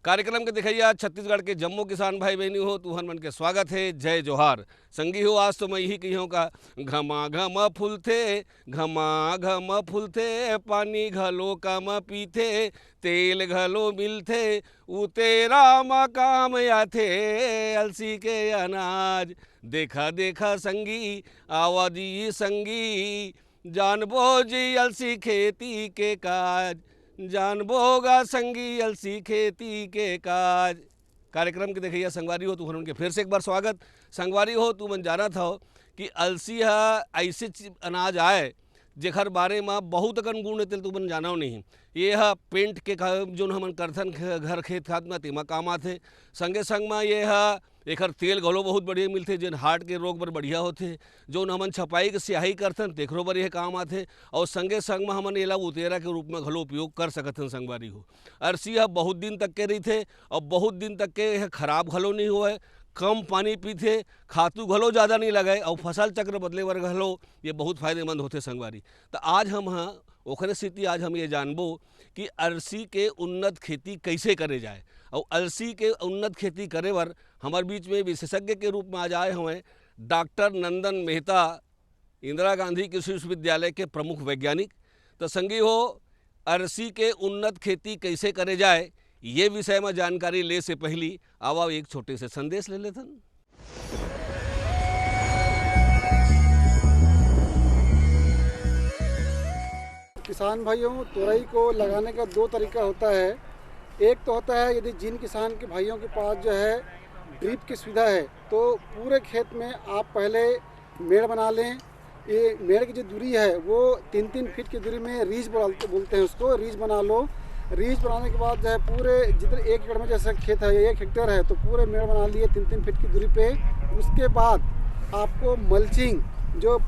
कार्यक्रम के दिखैया छत्तीसगढ़ के जम्मू किसान भाई बहनी हो तुहन मन के स्वागत है। जय जोहार। संगी हो आज तो मैं यही कहियों का घमा घम फुलथे पानी घलो कम पीथे तेल घलो मिलथे उ तेरा मकाम आथे अलसी के अनाज। देखा देखा संगी आवाजी संगी जानबो जी अलसी खेती के काज जानबोगा संगी अलसी खेती के काज। कार्यक्रम के देखिए संगवारी हो तुम उनके फिर से एक बार स्वागत। संगवारी हो तू मन जाना था कि अलसी ऐसे अनाज आए जेखर बारे में बहुत अकन गुण तेल तू मन जाना नहीं। ये पेंट के जो हमन करथन घर खेत खाद में तेमा काम आथे। संगे संग में ये एकर तेल घलो बहुत बढ़िया मिलथे जेन हार्ट के रोग बर बढ़िया होथे। जो हमन छपाई के स्याही करथन तेखरो बर यह काम आथे और संगे संग में हमन एला उतेरा के रूप में घलो उपयोग कर सकथन। संगवारी हो अरसी बहुत दिन तक के रहीथे और बहुत दिन तक के खराब घलो नहीं होए। कम पानी पीथे खातू घलो ज़्यादा नहीं लगाए और फसल चक्र बदले बर घलो ये बहुत फायदेमंद होते संगवारी। तो आज हम ओखरे स्थिति आज हम ये जानबो कि अरसी के उन्नत खेती कैसे करे जाए और अलसी के उन्नत खेती करे बर हमारे बीच में विशेषज्ञ के रूप में आज आए हुए डॉक्टर नंदन मेहता, इंदिरा गांधी कृषि विश्वविद्यालय के प्रमुख वैज्ञानिक। तो संगी हो अरसी के उन्नत खेती कैसे करे जाए ये विषय में जानकारी ले से पहली आवा एक छोटे से संदेश ले लेथन। किसान भाइयों, तोरई को लगाने का दो तरीका होता है। एक तो होता है यदि जिन किसान के भाइयों के पास जो है ड्रिप की सुविधा है तो पूरे खेत में आप पहले मेड़ बना लें। ये मेड़ की जो दूरी है वो 3-3 फीट की दूरी में रीज बोलते हैं उसको, रीज बना लो। रीज बनाने के बाद जो है पूरे जितने 1 एकड़ में जैसे खेत है 1 हेक्टेयर है तो पूरे मेड़ बना लिए 3-3 फीट की दूरी पे। उसके बाद आपको मल्चिंग जो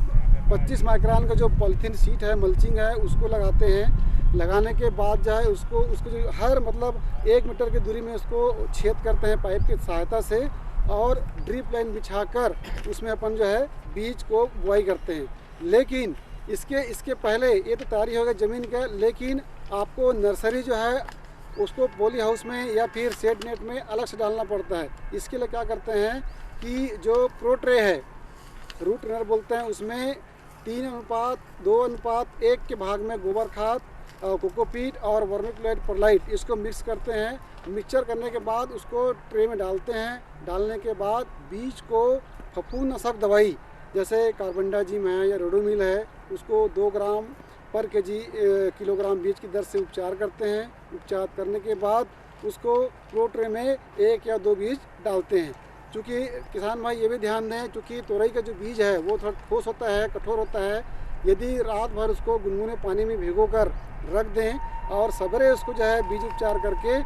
25 माइक्रोन का जो पॉलीथीन सीट है मल्चिंग है उसको लगाते हैं। लगाने के बाद जो है उसको जो हर मतलब 1 मीटर की दूरी में उसको छेद करते हैं पाइप की सहायता से और ड्रिप लाइन बिछाकर उसमें अपन जो है बीज को बुआई करते हैं। लेकिन इसके पहले ये तो तैयारी हो गई ज़मीन का, लेकिन आपको नर्सरी जो है उसको पॉली हाउस में या फिर शेड नेट में अलग से डालना पड़ता है। इसके लिए क्या करते हैं कि जो प्रो ट्रे है रूट रनर बोलते हैं उसमें 3:2:1 के भाग में गोबर खाद कोकोपीट और वर्मिकुलेट परलाइट इसको मिक्स करते हैं। मिक्सचर करने के बाद उसको ट्रे में डालते हैं। डालने के बाद बीज को फफूंदनाशक दवाई जैसे कार्बेंडाजिम है या रोडोनिल है उसको 2 ग्राम पर किलोग्राम बीज की दर से उपचार करते हैं। उपचार करने के बाद उसको प्रो ट्रे में 1 या 2 बीज डालते हैं। चूँकि किसान भाई ये भी ध्यान दें, चूँकि तोरई का जो बीज है वो थोड़ा ठोस होता है, कठोर होता है। यदि रात भर उसको गुनगुने पानी में भिगोकर रख दें और सवेरे उसको जो है बीज उपचार करके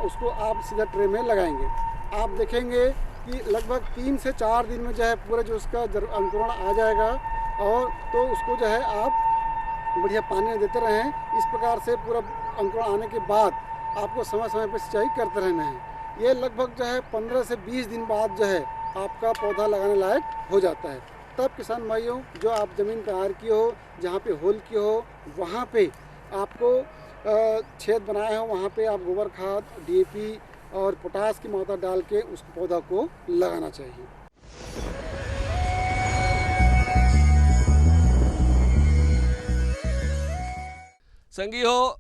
उसको आप सीधा ट्रे में लगाएंगे, आप देखेंगे कि लगभग 3 से 4 दिन में जो है पूरा जो उसका अंकुरण आ जाएगा। और तो उसको जो है आप बढ़िया पानी देते रहें। इस प्रकार से पूरा अंकुरण आने के बाद आपको समय समय पर सिंचाई करते रहना है। ये लगभग जो है 15 से 20 दिन बाद जो है आपका पौधा लगाने लायक हो जाता है। तब किसान भाइयों जो आप ज़मीन तैयार की हो, जहाँ पे होल की हो, वहाँ पे आपको छेद बनाए हो वहाँ पे आप गोबर खाद DAP और पोटास की मात्रा डाल के उस पौधा को लगाना चाहिए। संगी हो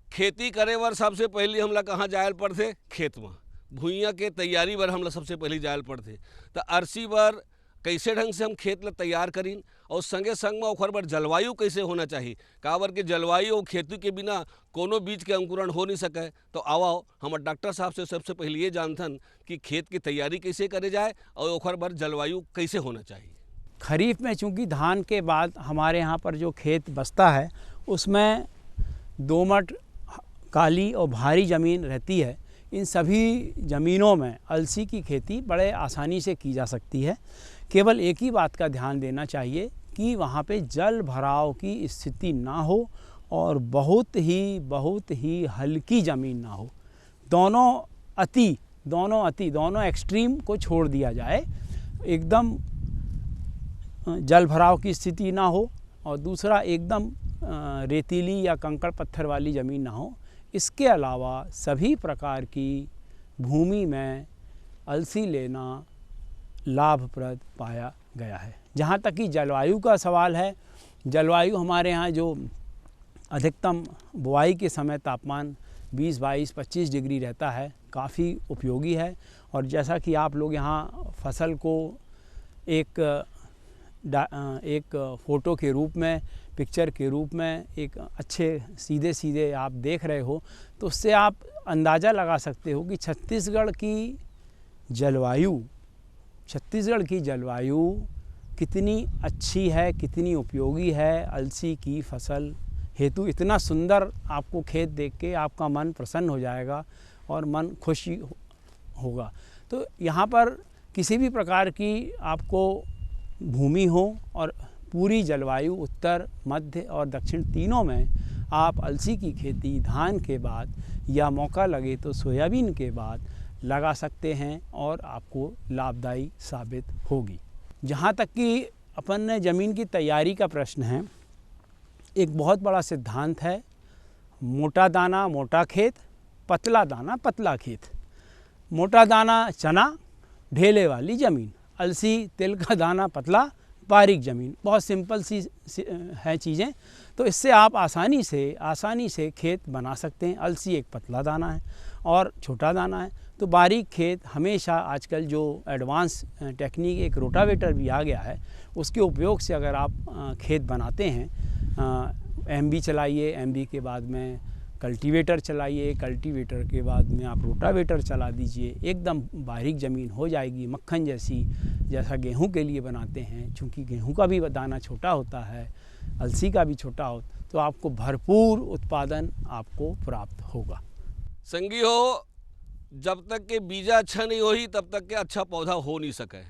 खेती करे बर सबसे पहले हमला कहाँ जायल पड़थे? खेत में भुइयाँ के तैयारी बर हमला सबसे पहले जायल पड़थे। तो अरसी बर कैसे ढंग से हम खेत ला तैयार करीन और संगे संग में ओखर बर जलवायु कैसे होना चाहिए। काबर के जलवायु और खेती के बिना कोनो बीज के अंकुरण हो नहीं सके। तो आओ हम डॉक्टर साहब से सबसे पहले ये जानथन कि खेत की तैयारी कैसे करे जाए और ओखर बर जलवायु कैसे होना चाहिए। खरीफ में चूँकि धान के बाद हमारे यहाँ पर जो खेत बसता है उसमें दोमट, काली और भारी ज़मीन रहती है। इन सभी ज़मीनों में अलसी की खेती बड़े आसानी से की जा सकती है। केवल एक ही बात का ध्यान देना चाहिए कि वहाँ पे जल भराव की स्थिति ना हो और बहुत ही हल्की ज़मीन ना हो। दोनों एक्सट्रीम को छोड़ दिया जाए। एकदम जल भराव की स्थिति ना हो और दूसरा एकदम रेतीली या कंकड़ पत्थर वाली ज़मीन ना हो। इसके अलावा सभी प्रकार की भूमि में अलसी लेना लाभप्रद पाया गया है। जहाँ तक कि जलवायु का सवाल है, जलवायु हमारे यहाँ जो अधिकतम बुआई के समय तापमान 20, 22, 25 डिग्री रहता है, काफ़ी उपयोगी है। और जैसा कि आप लोग यहाँ फसल को एक फ़ोटो के रूप में, पिक्चर के रूप में एक अच्छे सीधे सीधे आप देख रहे हो, तो उससे आप अंदाज़ा लगा सकते हो कि छत्तीसगढ़ की जलवायु कितनी अच्छी है, कितनी उपयोगी है अलसी की फसल हेतु। इतना सुंदर आपको खेत देख के आपका मन प्रसन्न हो जाएगा और मन खुशी होगा। तो यहाँ पर किसी भी प्रकार की आपको भूमि हो और पूरी जलवायु उत्तर, मध्य और दक्षिण तीनों में आप अलसी की खेती धान के बाद या मौका लगे तो सोयाबीन के बाद लगा सकते हैं और आपको लाभदायी साबित होगी। जहाँ तक कि अपन ने ज़मीन की तैयारी का प्रश्न है, एक बहुत बड़ा सिद्धांत है, मोटा दाना मोटा खेत, पतला दाना पतला खेत। मोटा दाना चना, ढेले वाली ज़मीन, अलसी तिल का दाना पतला, बारीक ज़मीन। बहुत सिंपल सी है चीज़ें, तो इससे आप आसानी से खेत बना सकते हैं। अलसी एक पतला दाना है और छोटा दाना है, तो बारीक खेत हमेशा आजकल जो एडवांस टेक्निक एक रोटावेटर भी आ गया है, उसके उपयोग से अगर आप खेत बनाते हैं, एमबी चलाइए, एमबी के बाद में कल्टीवेटर चलाइए, कल्टीवेटर के बाद में आप रोटावेटर चला दीजिए, एकदम बारीक ज़मीन हो जाएगी, मक्खन जैसी, जैसा गेहूं के लिए बनाते हैं। चूँकि गेहूं का भी दाना छोटा होता है, अलसी का भी छोटा हो, तो आपको भरपूर उत्पादन आपको प्राप्त होगा। संगी हो, जब तक के बीजा अच्छा नहीं होही तब तक के अच्छा पौधा हो नहीं सके।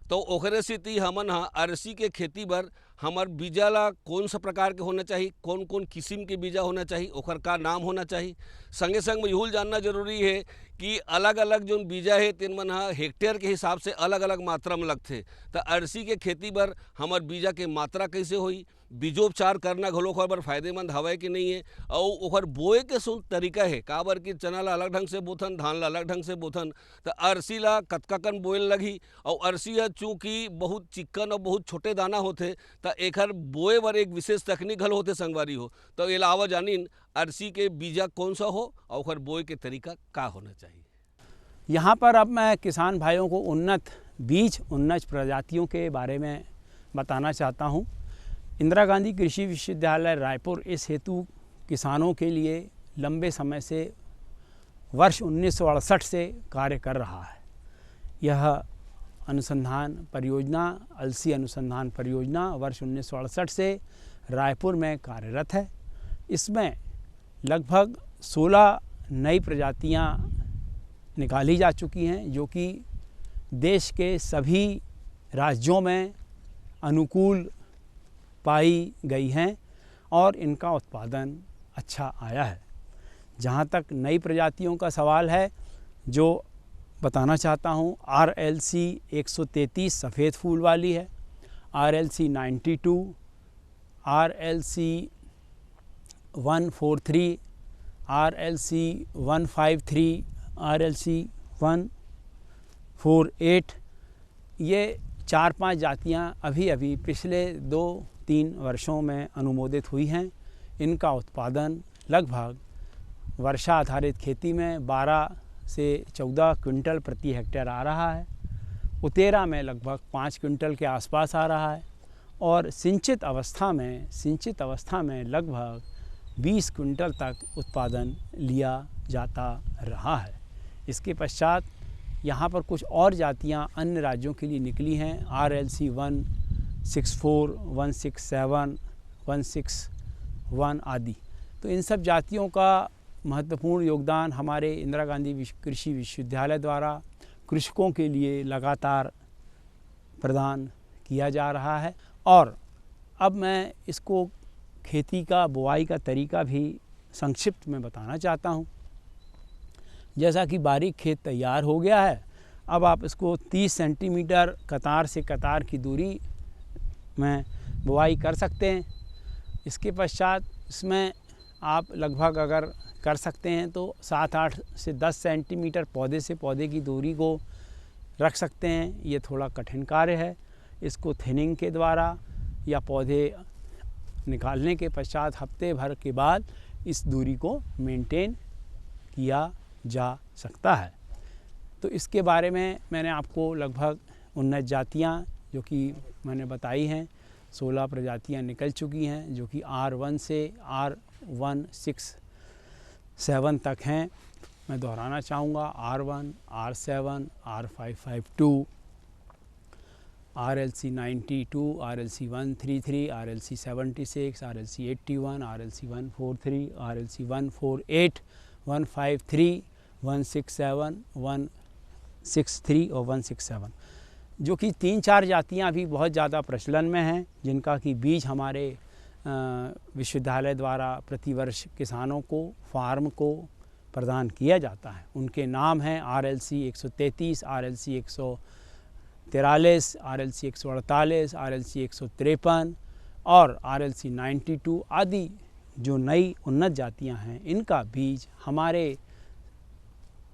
तो ओखरे सेती हमन ह अलसी के खेती बर हमर बीजा ला कौन सा प्रकार के होना चाहिए, कौन कौन किस्म के बीजा होना चाहिए, ओखर का नाम होना चाहिए। संगे संग में यहूल जानना जरूरी है कि अलग अलग जो बीजा है तेन मन ह हेक्टेयर के हिसाब से अलग अलग मात्रा में लगथे। तो अलसी के खेती बर हमर बीजा के मात्रा कैसे होई, बीजोपचार करना घलो ओखर बर फायदेमंद हवय कि नहीं है, और ओखर बोए के तरीका है। काबर कि चना ला अलग ढंग से बोथन, धान ला अलग ढंग से बोथन, तो अलसी ला कतका कन बोएल लगही। और अलसी ह चूँकि बहुत चिक्कन और बहुत छोटे दाना होते, तो एकर बोए बर एक विशेष तकनीक घलो होते संगवारी हो। तो अलावा जानिन अलसी के बीजा कौन सा हो और ओखर बोए के तरीका का होना चाहिए। यहाँ पर अब मैं किसान भाइयों को उन्नत बीज, उन्नत प्रजातियों के बारे में बताना चाहता हूँ। इंदिरा गांधी कृषि विश्वविद्यालय रायपुर इस हेतु किसानों के लिए लंबे समय से वर्ष 1968 से कार्य कर रहा है। यह अनुसंधान परियोजना, अलसी अनुसंधान परियोजना वर्ष 1968 से रायपुर में कार्यरत है। इसमें लगभग 16 नई प्रजातियां निकाली जा चुकी हैं, जो कि देश के सभी राज्यों में अनुकूल पाई गई हैं और इनका उत्पादन अच्छा आया है। जहाँ तक नई प्रजातियों का सवाल है, जो बताना चाहता हूँ, RLC 133 सफ़ेद फूल वाली है, RLC 92, RLC 143, RLC 153, RLC 148, ये 4-5 जातियाँ अभी पिछले 2-3 वर्षों में अनुमोदित हुई हैं। इनका उत्पादन लगभग वर्षा आधारित खेती में 12 से 14 क्विंटल प्रति हेक्टेयर आ रहा है। उतेरा में लगभग 5 क्विंटल के आसपास आ रहा है और सिंचित अवस्था में लगभग 20 क्विंटल तक उत्पादन लिया जाता रहा है। इसके पश्चात यहाँ पर कुछ और जातियाँ अन्य राज्यों के लिए निकली हैं, RLC 164, 167, 161 आदि। तो इन सब जातियों का महत्वपूर्ण योगदान हमारे इंदिरा गांधी कृषि विश्वविद्यालय द्वारा कृषकों के लिए लगातार प्रदान किया जा रहा है। और अब मैं इसको खेती का, बुआई का तरीका भी संक्षिप्त में बताना चाहता हूँ। जैसा कि बारीक खेत तैयार हो गया है, अब आप इसको 30 सेंटीमीटर कतार से कतार की दूरी में बुआई कर सकते हैं। इसके पश्चात इसमें आप लगभग अगर कर सकते हैं तो 7-8 से 10 सेंटीमीटर पौधे से पौधे की दूरी को रख सकते हैं। ये थोड़ा कठिन कार्य है। इसको थिनिंग के द्वारा या पौधे निकालने के पश्चात हफ्ते भर के बाद इस दूरी को मेंटेन किया जा सकता है। तो इसके बारे में मैंने आपको लगभग 19 जातियाँ जो कि मैंने बताई हैं, 16 प्रजातियाँ निकल चुकी हैं जो कि R1 से R167 तक हैं। मैं दोहराना चाहूँगा R1, R7, R552, RLC92, RLC133, RLC76, RLC81, RLC143, RLC148, 153, 167, 163 और 167 जो कि 3-4 जातियाँ अभी बहुत ज़्यादा प्रचलन में हैं, जिनका कि बीज हमारे विश्वविद्यालय द्वारा प्रतिवर्ष किसानों को, फार्म को प्रदान किया जाता है। उनके नाम हैं RLC 133, RLC 143, RLC 148, RLC 153 और RLC 92 आदि जो नई उन्नत जातियां हैं, इनका बीज हमारे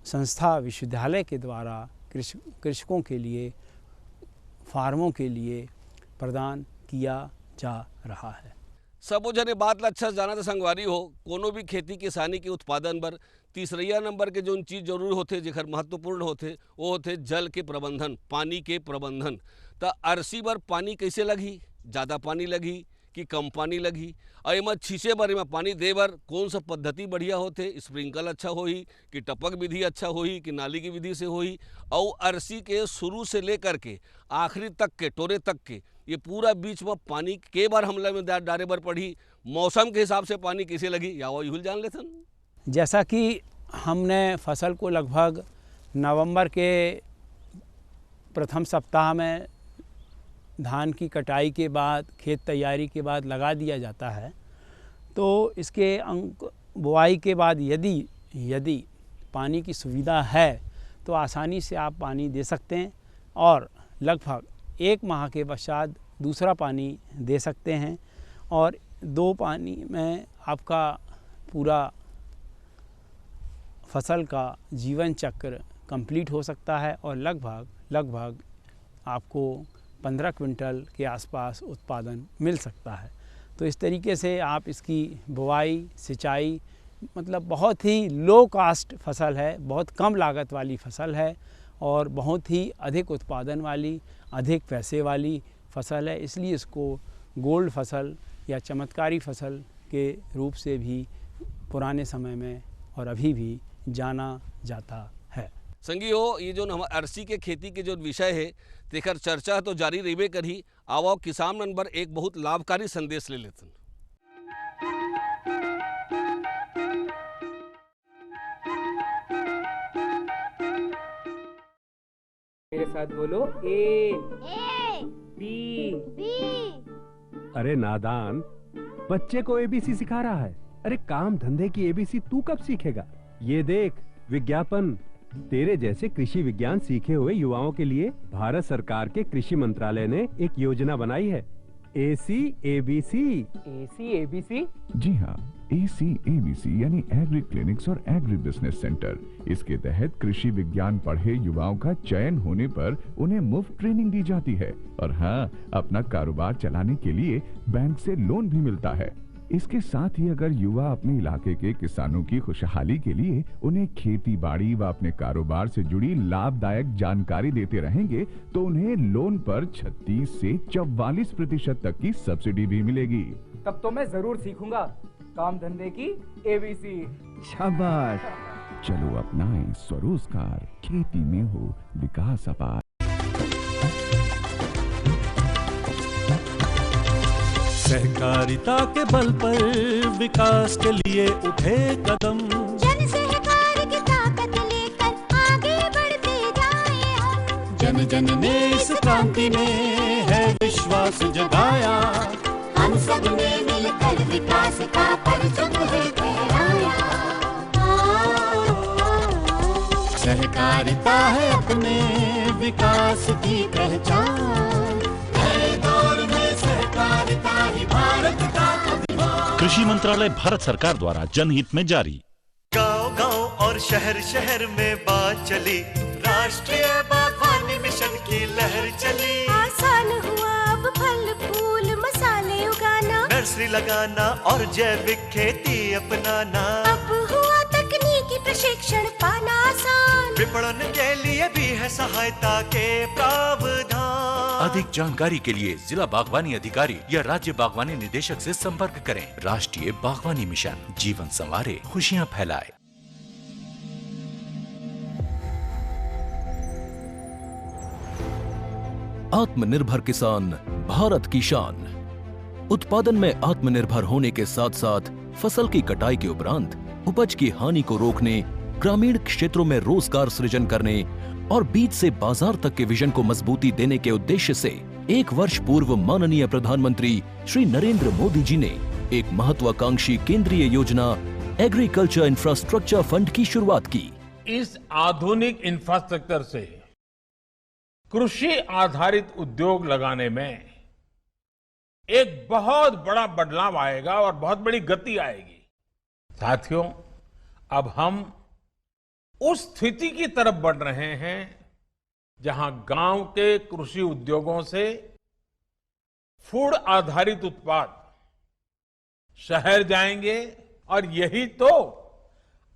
संस्था विश्वविद्यालय के द्वारा कृषकों के लिए, फार्मों के लिए प्रदान किया जा रहा है। सबो जने बात ला अच्छा जाना तो संगवारी हो, कोनो भी खेती किसानी के उत्पादन बर तीसरा नंबर के जोन चीज़ जरूर होते जेकर महत्वपूर्ण होते वो होते जल के प्रबंधन, पानी के प्रबंधन। तो अरसी बर पानी कैसे लगी, ज़्यादा पानी लगी कि कम पानी लगी, और एमा छींचे बर, एमा पानी दे बर कौन सा पद्धति बढ़िया होते, स्प्रिंकल अच्छा होही कि टपक विधि अच्छा होही कि नाली की विधि से होही। और अरसी के शुरू से लेकर के आखिरी तक के टोरे तक के ये पूरा बीच में पानी के बार हमला में डारे बर पड़ी, मौसम के हिसाब से पानी कैसे लगी, या वो यूल जान लेते। जैसा कि हमने फसल को लगभग नवंबर के प्रथम सप्ताह में धान की कटाई के बाद, खेत तैयारी के बाद लगा दिया जाता है, तो इसके बुआई के बाद यदि पानी की सुविधा है तो आसानी से आप पानी दे सकते हैं और लगभग 1 माह के पश्चात दूसरा पानी दे सकते हैं और 2 पानी में आपका पूरा फसल का जीवन चक्र कंप्लीट हो सकता है और लगभग आपको 15 क्विंटल के आसपास उत्पादन मिल सकता है। तो इस तरीके से आप इसकी बुआई, सिंचाई, मतलब बहुत ही लो कास्ट फसल है, बहुत कम लागत वाली फसल है और बहुत ही अधिक उत्पादन वाली, अधिक पैसे वाली फसल है। इसलिए इसको गोल्ड फसल या चमत्कारी फसल के रूप से भी पुराने समय में और अभी भी जाना जाता है। संगी हो, ये जो हम अरसी के खेती के जो विषय है तेकर चर्चा तो जारी रही करी। आओ किसान नंबर एक बहुत लाभकारी संदेश ले लेते हैं। मेरे साथ बोलो ए बी। अरे नादान, बच्चे को एबीसी सिखा रहा है। अरे काम धंधे की एबीसी तू कब सीखेगा? ये देख विज्ञापन। तेरे जैसे कृषि विज्ञान सीखे हुए युवाओं के लिए भारत सरकार के कृषि मंत्रालय ने एक योजना बनाई है, ACABC। ACABC? जी हाँ, ACABC यानी एग्री क्लिनिक्स और एग्री बिजनेस सेंटर। इसके तहत कृषि विज्ञान पढ़े युवाओं का चयन होने पर उन्हें मुफ्त ट्रेनिंग दी जाती है और हाँ, अपना कारोबार चलाने के लिए बैंक से लोन भी मिलता है। इसके साथ ही अगर युवा अपने इलाके के किसानों की खुशहाली के लिए उन्हें खेती बाड़ी व अपने कारोबार से जुड़ी लाभदायक जानकारी देते रहेंगे तो उन्हें लोन पर 36 से 44% तक की सब्सिडी भी मिलेगी। तब तो मैं जरूर सीखूंगा काम धंधे की ABC। शाबाश, चलो अपनाएं स्वरोजगार, खेती में हो विकास अपार। सहकारिता के बल पर विकास के लिए उठे कदम, जन सहकार की ताकत लेकर आगे बढ़ते जाएं हम। जन जन ने इस क्रांति में है विश्वास जगाया, हम सब ने मिलकर विकास का परचम है फहराया। सहकारिता है अपने विकास की पहचान, नए दौर में सहकारिता ही भारत का अभिमान। कृषि मंत्रालय भारत सरकार द्वारा जनहित में जारी। और शहर शहर में बात चली, राष्ट्रीय बागवानी मिशन की लहर चली। आसान हुआ अब फल फूल मसाले उगाना, नर्सरी लगाना और जैविक खेती अपनाना। अब हुआ तकनीकी प्रशिक्षण पाना आसान, विपणन के लिए भी है सहायता के प्रावधान। अधिक जानकारी के लिए जिला बागवानी अधिकारी या राज्य बागवानी निदेशक से संपर्क करें। राष्ट्रीय बागवानी मिशन, जीवन संवारे, खुशियां फैलाए। आत्मनिर्भर किसान, भारत की शान। उत्पादन में आत्मनिर्भर होने के साथ साथ फसल की कटाई के उपरांत उपज की हानि को रोकने, ग्रामीण क्षेत्रों में रोजगार सृजन करने और बीज से बाजार तक के विजन को मजबूती देने के उद्देश्य से 1 वर्ष पूर्व माननीय प्रधानमंत्री श्री नरेंद्र मोदी जी ने एक महत्वाकांक्षी केंद्रीय योजना एग्रीकल्चर इंफ्रास्ट्रक्चर फंड की शुरुआत की। इस आधुनिक इंफ्रास्ट्रक्चर से कृषि आधारित उद्योग लगाने में एक बहुत बड़ा बदलाव आएगा और बहुत बड़ी गति आएगी। साथियों, अब हम उस स्थिति की तरफ बढ़ रहे हैं जहां गांव के कृषि उद्योगों से फूड आधारित उत्पाद शहर जाएंगे और यही तो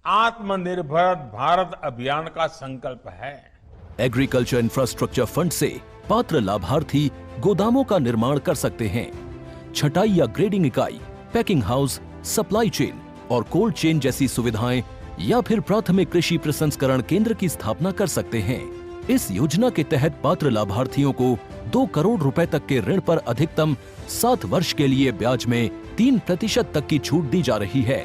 आत्मनिर्भर भारत अभियान का संकल्प है। एग्रीकल्चर इंफ्रास्ट्रक्चर फंड से पात्र लाभार्थी गोदामों का निर्माण कर सकते हैं, छटाई या ग्रेडिंग इकाई, पैकिंग हाउस, सप्लाई चेन और कोल्ड चेन जैसी सुविधाएं या फिर प्राथमिक कृषि प्रसंस्करण केंद्र की स्थापना कर सकते हैं। इस योजना के तहत पात्र लाभार्थियों को 2 करोड़ रुपए तक के ऋण पर अधिकतम 7 वर्ष के लिए ब्याज में 3% तक की छूट दी जा रही है।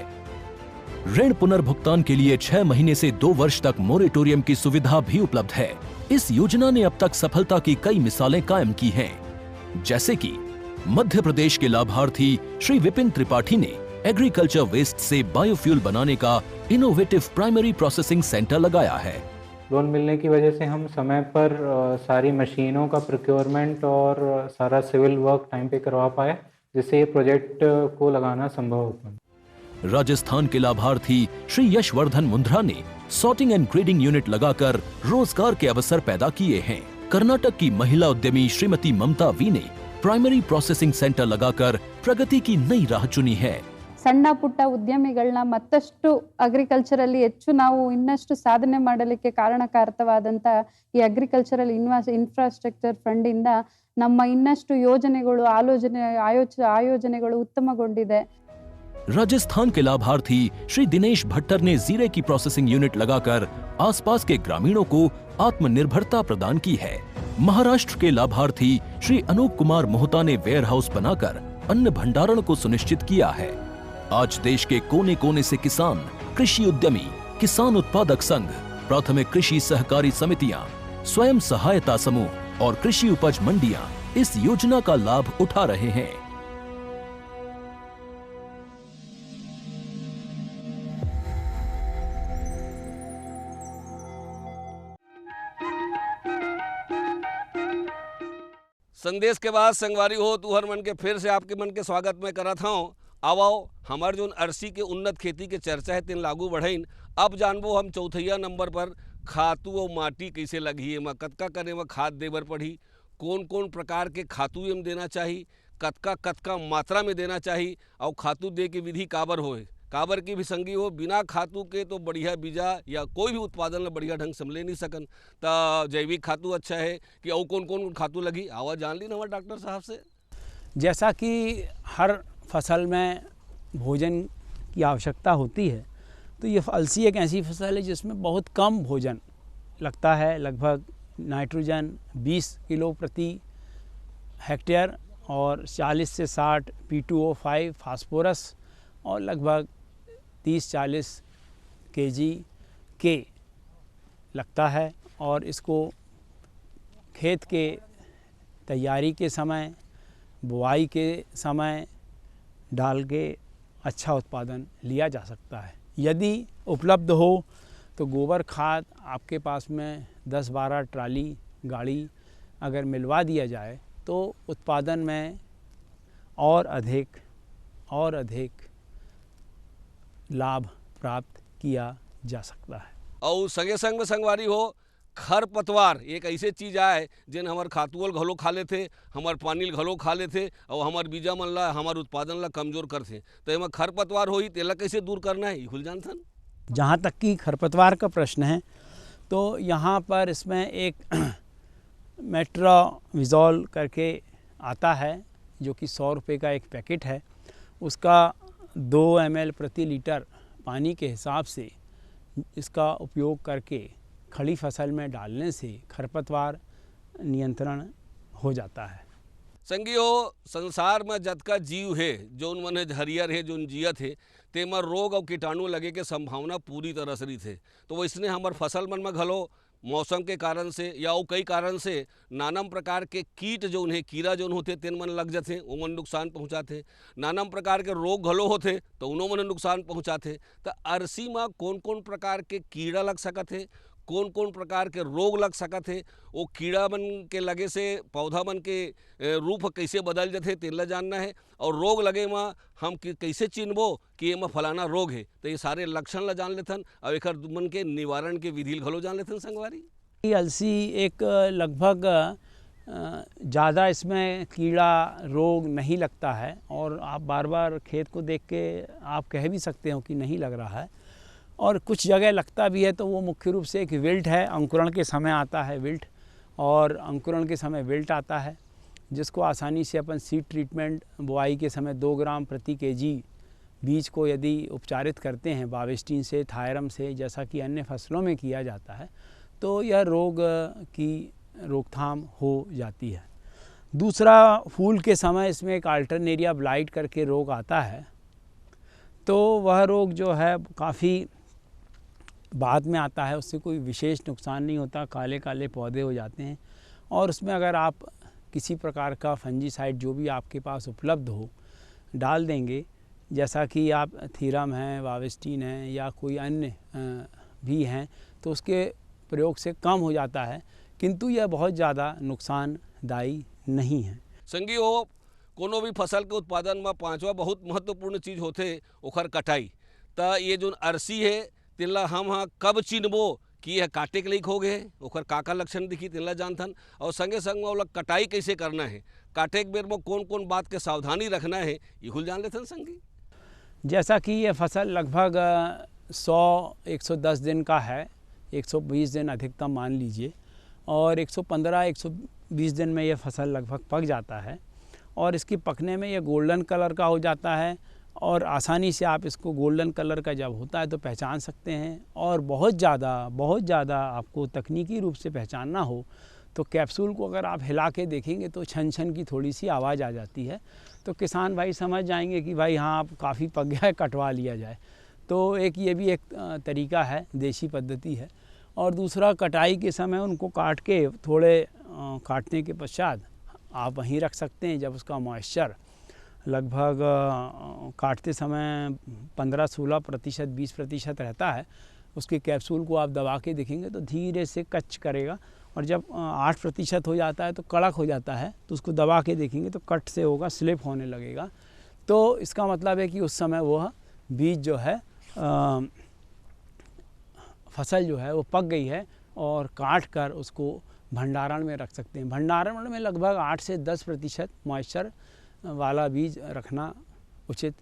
ऋण पुनर्भुगतान के लिए 6 महीने से 2 वर्ष तक मोरेटोरियम की सुविधा भी उपलब्ध है। इस योजना ने अब तक सफलता की कई मिसालें कायम की हैं, जैसे कि मध्य प्रदेश के लाभार्थी श्री विपिन त्रिपाठी ने एग्रीकल्चर वेस्ट से बायोफ्यूल बनाने का इनोवेटिव प्राइमरी प्रोसेसिंग सेंटर लगाया है। लोन मिलने की वजह से हम समय पर सारी मशीनों का प्रोक्योरमेंट और सारा सिविल वर्क टाइम पे करवा पाए, जिससे ये प्रोजेक्ट को लगाना संभव हो पाया। राजस्थान के लाभार्थी श्री यशवर्धन मुंद्रा ने सॉर्टिंग एंड ग्रेडिंग यूनिट लगाकर रोजगार के अवसर पैदा किए हैं। कर्नाटक की महिला उद्यमी श्रीमती ममता वी ने प्राइमरी प्रोसेसिंग सेंटर लगाकर प्रगति की नई राह चुनी है। ಸಣ್ಣ ಪುಟ್ಟ ಉದ್ಯಮಿಗಳನ್ನ ಮತ್ತಷ್ಟು ಅಗ್ರಿಕಲ್ಚರಲ್ಲಿ ಹೆಚ್ಚು ನಾವು ಇನ್ನಷ್ಟು ಸಾಧನೆ ಮಾಡಲಿಕ್ಕೆ ಕಾರಣಕಾರಕವಾದಂತ ಈ ಅಗ್ರಿಕಲ್ಚರಲ್ ಇನ್ಫ್ರಾಸ್ಟ್ರಕ್ಚರ್ ಫಂಡ್ ಇಂದ ನಮ್ಮ ಇನ್ನಷ್ಟು ಯೋಜನೆಗಳು ಆಯೋಜನೆಗಳು ಉತ್ತಮಗೊಂಡಿದೆ। राजस्थान के लाभार्थी श्री दिनेश भट्टर ने जीरे की प्रोसेसिंग यूनिट लगाकर आसपास के ग्रामीणों को आत्मनिर्भरता प्रदान की है। महाराष्ट्र के लाभार्थी श्री अनूप कुमार मोहता ने वेयर हाउस बनाकर अन्न भंडारण को सुनिश्चित किया है। आज देश के कोने कोने से किसान, कृषि उद्यमी, किसान उत्पादक संघ, प्राथमिक कृषि सहकारी समितियां, स्वयं सहायता समूह और कृषि उपज मंडियां इस योजना का लाभ उठा रहे हैं। संदेश के बाद संगवारी हो तुहर मन के फिर से आपके मन के स्वागत में करत हूँ। आओ हमार जो अरसी के उन्नत खेती के चर्चा है तीन लागू बढ़ाइन। अब जानबो हम चौथैया नंबर पर खातू और माटी कैसे लगी है, कतका करे में खाद देवर पड़ी, कौन कौन प्रकार के खातू एम देना चाहिए, कतका मात्रा में देना चाहिए और खातू दे के विधि काबर होए, काबर की भी संगी हो। बिना खातू के तो बढ़िया बीजा या कोई भी उत्पादन ला बढ़िया ढंग से ले नहीं सकन। तो जैविक खातू अच्छा है कि और कौन कौन खातू लगी, आवा जान ली ना हमारे डॉक्टर साहब से। जैसा कि हर फसल में भोजन की आवश्यकता होती है, तो ये अलसी एक ऐसी फसल है जिसमें बहुत कम भोजन लगता है। लगभग नाइट्रोजन 20 किलो प्रति हेक्टेयर और 40 से 60 P2O5 फास्फोरस और लगभग 30-40 kg के लगता है। और इसको खेत के तैयारी के समय, बुआई के समय डाल के अच्छा उत्पादन लिया जा सकता है। यदि उपलब्ध हो तो गोबर खाद आपके पास में 10-12 ट्राली गाड़ी अगर मिलवा दिया जाए तो उत्पादन में और अधिक लाभ प्राप्त किया जा सकता है। और संगे संग में संगवारी हो खरपतवार एक ऐसे चीज आए जिन हमार खातुअल घलो खा लेते, हमार पानी घलो खा लेते और हमार बीजा मन ला हमार उत्पादन ला कमजोर करते। तो एमा खरपतवार होई तेला कैसे दूर करना है खुल जानथन। जहाँ तक कि खरपतवार का प्रश्न है तो यहाँ पर इसमें एक मेट्रोविज़ोल करके आता है जो कि 100 रुपये का एक पैकेट है। उसका 2 ml प्रति लीटर पानी के हिसाब से इसका उपयोग करके खड़ी फसल में डालने से खरपतवार नियंत्रण हो जाता है। संगियो संसार में जतका जीव है जोन मन हरियर है जोन जियत है तेमा रोग और कीटाणु लगे के संभावना पूरी तरह से रही थे। तो वैसने हमार फसल मन में घलो मौसम के कारण से या कई कारण से नाना प्रकार के कीट जो उन्हें कीड़ा जो होते तेन मन लग जाते ओमन नुकसान पहुँचाते। नाना प्रकार के रोग घलो होते तो उन्हों मन नुकसान पहुँचाते। तो अरसी में कौन कौन प्रकार के कीड़ा लग सकत है, कौन कौन प्रकार के रोग लग सकत है, वो कीड़ा मन के लगे से पौधा मन के रूप कैसे बदल जाते तेला जानना है। और रोग लगे में हम कैसे चिन्हबो कि एमा फलाना रोग है, तो ये सारे लक्षण ला जान लेथन और एक मन के निवारण के विधि घलो जान लेथन संगवारी। अलसी एक लगभग ज़्यादा इसमें कीड़ा रोग नहीं लगता है और आप बार बार खेत को देख के आप कह भी सकते हो कि नहीं लग रहा है। और कुछ जगह लगता भी है तो वो मुख्य रूप से एक विल्ट है, अंकुरण के समय आता है विल्ट, और अंकुरण के समय विल्ट आता है जिसको आसानी से अपन सीड ट्रीटमेंट बुआई के समय 2 ग्राम प्रति केजी बीज को यदि उपचारित करते हैं बावेस्टीन से, थायरम से, जैसा कि अन्य फसलों में किया जाता है तो यह रोग की रोकथाम हो जाती है। दूसरा, फूल के समय इसमें एक अल्टरनेरिया ब्लाइट करके रोग आता है। तो वह रोग जो है काफ़ी बाद में आता है, उससे कोई विशेष नुकसान नहीं होता, काले काले पौधे हो जाते हैं। और उसमें अगर आप किसी प्रकार का फंजीसाइड जो भी आपके पास उपलब्ध हो डाल देंगे, जैसा कि आप थीरम है, वावेस्टीन है या कोई अन्य भी हैं, तो उसके प्रयोग से कम हो जाता है, किंतु यह बहुत ज़्यादा नुकसानदायी नहीं है। संगी हो कोनो भी फसल के उत्पादन में 5वां बहुत महत्वपूर्ण चीज़ होते ओखर कटाई। तो ये जो अरसी है तिल्ला हम कब चिन्हबो कि यह काटे के लायक हो गए, ओखर का लक्षण दिखी तिल्ला जानथन। और संगे संग में कटाई कैसे करना है, काटे के बेर में कौन कौन बात के सावधानी रखना है ये खुल जान लेथन संगी। जैसा कि यह फसल लगभग 100-110 दिन का है, 120 दिन अधिकतम मान लीजिए, और 115-120 दिन में यह फसल लगभग पक जाता है और इसकी पकने में यह गोल्डन कलर का हो जाता है। और आसानी से आप इसको गोल्डन कलर का जब होता है तो पहचान सकते हैं। और बहुत ज़्यादा आपको तकनीकी रूप से पहचानना हो तो कैप्सूल को अगर आप हिला के देखेंगे तो छन छन की थोड़ी सी आवाज़ आ जाती है, तो किसान भाई समझ जाएंगे कि भाई हाँ आप काफ़ी पक गया है, कटवा लिया जाए। तो एक ये भी एक तरीका है, देसी पद्धति है। और दूसरा, कटाई के समय उनको काट के थोड़े काटने के पश्चात आप वहीं रख सकते हैं। जब उसका मॉइस्चर लगभग काटते समय 15-16%, 20% रहता है, उसके कैप्सूल को आप दबा के देखेंगे तो धीरे से कच करेगा। और जब 8% हो जाता है तो कड़क हो जाता है, तो उसको दबा के देखेंगे तो कट से होगा, स्लिप होने लगेगा। तो इसका मतलब है कि उस समय वह बीज जो है फसल जो है वो पक गई है और काट कर उसको भंडारण में रख सकते हैं। भंडारण में लगभग 8 से 10% मॉइस्चर वाला बीज रखना उचित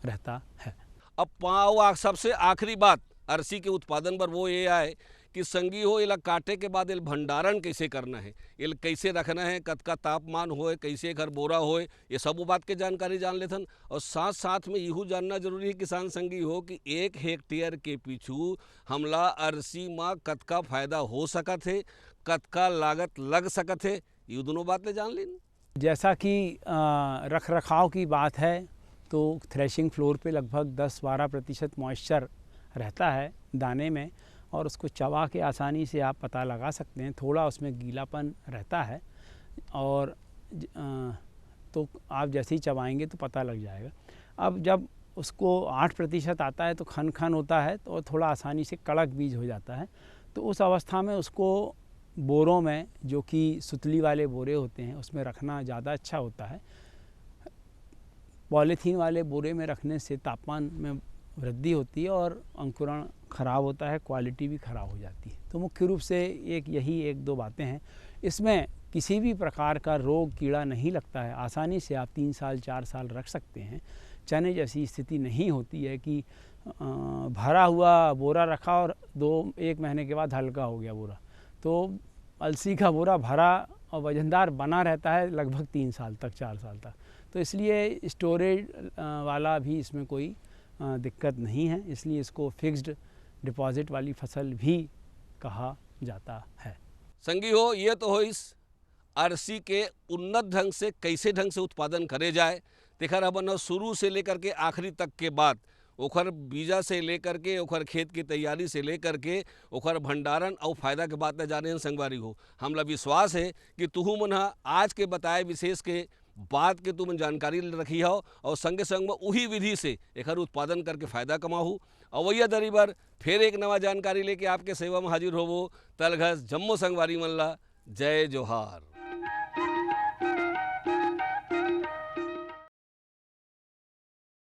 रहता है। अब पाँव सबसे आखिरी बात अरसी के उत्पादन पर वो ये आए कि संगी हो इला काटे के बाद इल भंडारण कैसे करना है, इल कैसे रखना है, कतका तापमान होए, कैसे घर बोरा होए, ये सब बात के जानकारी जान लेथन। और साथ साथ में यहू जानना जरूरी है किसान संगी हो कि 1 हेक्टेयर के पीछू हमला अरसी में कतका फायदा हो सकत है, कतका लागत लग सकत है, ये दोनों बात ले जान लें। जैसा कि रख रखाव की बात है तो थ्रेशिंग फ्लोर पे लगभग 10-12% मॉइस्चर रहता है दाने में, और उसको चबा के आसानी से आप पता लगा सकते हैं। थोड़ा उसमें गीलापन रहता है और तो आप जैसे ही चबाएंगे तो पता लग जाएगा। अब जब उसको 8% आता है तो खन खन होता है और थोड़ा आसानी से कड़क बीज हो जाता है। तो उस अवस्था में उसको बोरों में, जो कि सुतली वाले बोरे होते हैं, उसमें रखना ज़्यादा अच्छा होता है। पॉलीथीन वाले बोरे में रखने से तापमान में वृद्धि होती है और अंकुरण ख़राब होता है, क्वालिटी भी ख़राब हो जाती है। तो मुख्य रूप से यही एक दो बातें हैं। इसमें किसी भी प्रकार का रोग कीड़ा नहीं लगता है, आसानी से आप 3 साल 4 साल रख सकते हैं। चने जैसी स्थिति नहीं होती है कि भरा हुआ बोरा रखा और 1 महीने के बाद हल्का हो गया बोरा। तो अलसी का बोरा भरा और वजनदार बना रहता है लगभग 3 साल तक, 4 साल तक। तो इसलिए स्टोरेज वाला भी इसमें कोई दिक्कत नहीं है, इसलिए इसको फिक्स्ड डिपॉजिट वाली फसल भी कहा जाता है। संगी हो, ये तो हो इस अरसी के उन्नत ढंग से कैसे ढंग से उत्पादन करे जाए तेखर अपन शुरू से लेकर के आखिरी तक के बाद ओखर बीजा से लेकर के ओखर खेत की तैयारी से लेकर के ओखर भंडारण और फायदा के बात न जाने संगवारी हो। हमला विश्वास है कि तुहू मन आज के बताए विशेष के बात के तुम जानकारी रखी हो और संगे संग में वही विधि से एक उत्पादन करके फायदा कमाहू। अवैया दरी बार फिर एक नवा जानकारी लेके आपके सेवा में हाजिर होवो। तलघस जम्मो संगवारी मन ला जय जोहार।